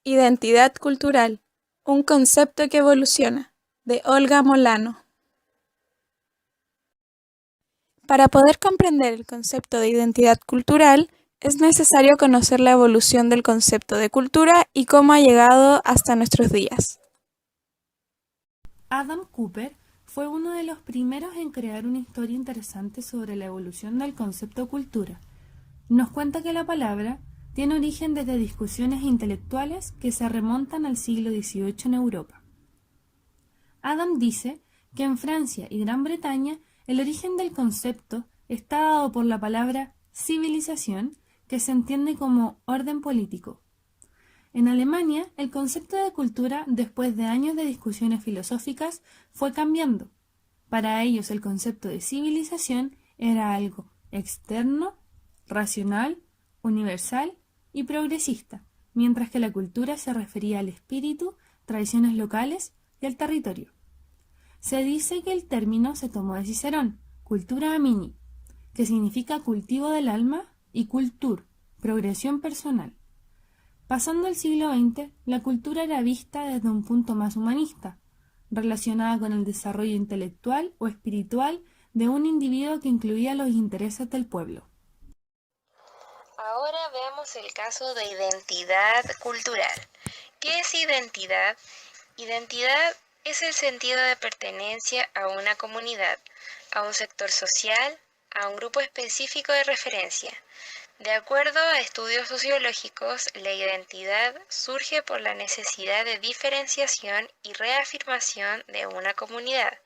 Identidad cultural, un concepto que evoluciona, de Olga Molano. Para poder comprender el concepto de identidad cultural, es necesario conocer la evolución del concepto de cultura y cómo ha llegado hasta nuestros días. Adam Cooper fue uno de los primeros en crear una historia interesante sobre la evolución del concepto cultura. Nos cuenta que la palabra tiene origen desde discusiones intelectuales que se remontan al siglo XVIII en Europa. Adam dice que en Francia y Gran Bretaña el origen del concepto está dado por la palabra civilización, que se entiende como orden político. En Alemania, el concepto de cultura, después de años de discusiones filosóficas, fue cambiando. Para ellos, el concepto de civilización era algo externo, racional, universal y progresista, mientras que la cultura se refería al espíritu, tradiciones locales y al territorio. Se dice que el término se tomó de Cicerón, cultura amini, que significa cultivo del alma, y cultur, progresión personal. Pasando el siglo XX, la cultura era vista desde un punto más humanista, relacionada con el desarrollo intelectual o espiritual de un individuo que incluía los intereses del pueblo. Ahora veamos el caso de identidad cultural. ¿Qué es identidad? Identidad es el sentido de pertenencia a una comunidad, a un sector social, a un grupo específico de referencia. De acuerdo a estudios sociológicos, la identidad surge por la necesidad de diferenciación y reafirmación de una comunidad,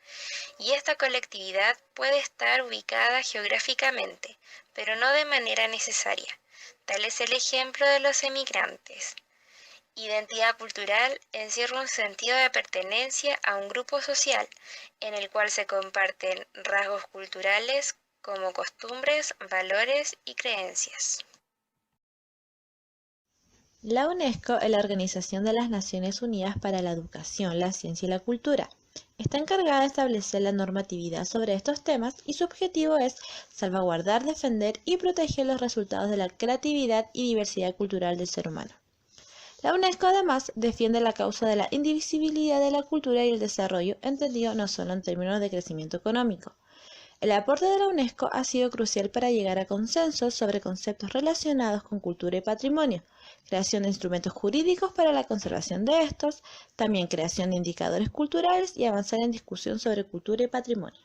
y esta colectividad puede estar ubicada geográficamente, pero no de manera necesaria. Tal es el ejemplo de los emigrantes. Identidad cultural encierra un sentido de pertenencia a un grupo social, en el cual se comparten rasgos culturales como costumbres, valores y creencias. La UNESCO es la Organización de las Naciones Unidas para la Educación, la Ciencia y la Cultura. Está encargada de establecer la normatividad sobre estos temas y su objetivo es salvaguardar, defender y proteger los resultados de la creatividad y diversidad cultural del ser humano. La UNESCO además defiende la causa de la indivisibilidad de la cultura y el desarrollo, entendido no solo en términos de crecimiento económico. El aporte de la UNESCO ha sido crucial para llegar a consensos sobre conceptos relacionados con cultura y patrimonio, creación de instrumentos jurídicos para la conservación de estos, también creación de indicadores culturales y avanzar en discusión sobre cultura y patrimonio.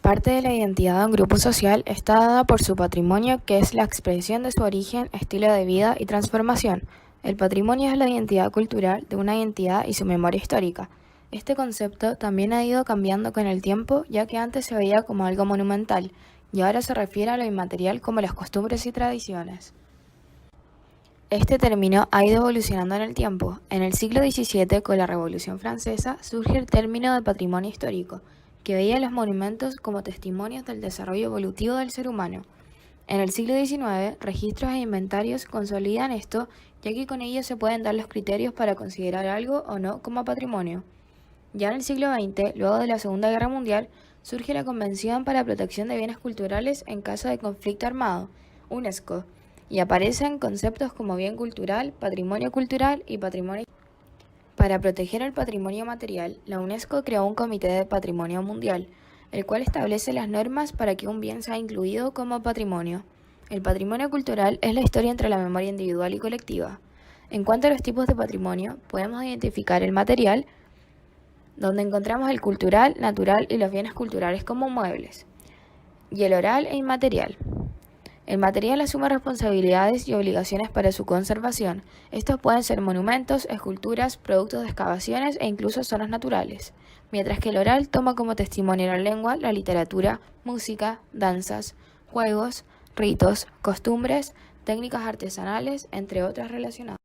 Parte de la identidad de un grupo social está dada por su patrimonio, que es la expresión de su origen, estilo de vida y transformación. El patrimonio es la identidad cultural de una identidad y su memoria histórica. Este concepto también ha ido cambiando con el tiempo, ya que antes se veía como algo monumental, y ahora se refiere a lo inmaterial como las costumbres y tradiciones. Este término ha ido evolucionando en el tiempo. En el siglo XVII, con la Revolución Francesa, surge el término de patrimonio histórico, que veía los monumentos como testimonios del desarrollo evolutivo del ser humano. En el siglo XIX, registros e inventarios consolidan esto, ya que con ellos se pueden dar los criterios para considerar algo o no como patrimonio. Ya en el siglo XX, luego de la Segunda Guerra Mundial, surge la Convención para la Protección de Bienes Culturales en caso de conflicto armado, UNESCO, y aparecen conceptos como bien cultural y patrimonio. Para proteger el patrimonio material, la UNESCO creó un Comité de Patrimonio Mundial, el cual establece las normas para que un bien sea incluido como patrimonio. El patrimonio cultural es la historia entre la memoria individual y colectiva. En cuanto a los tipos de patrimonio, podemos identificar el material, donde encontramos el cultural, natural y los bienes culturales como muebles, y el oral e inmaterial. El material asume responsabilidades y obligaciones para su conservación. Estos pueden ser monumentos, esculturas, productos de excavaciones e incluso zonas naturales, mientras que el oral toma como testimonio la lengua, la literatura, música, danzas, juegos, ritos, costumbres, técnicas artesanales, entre otras relacionadas.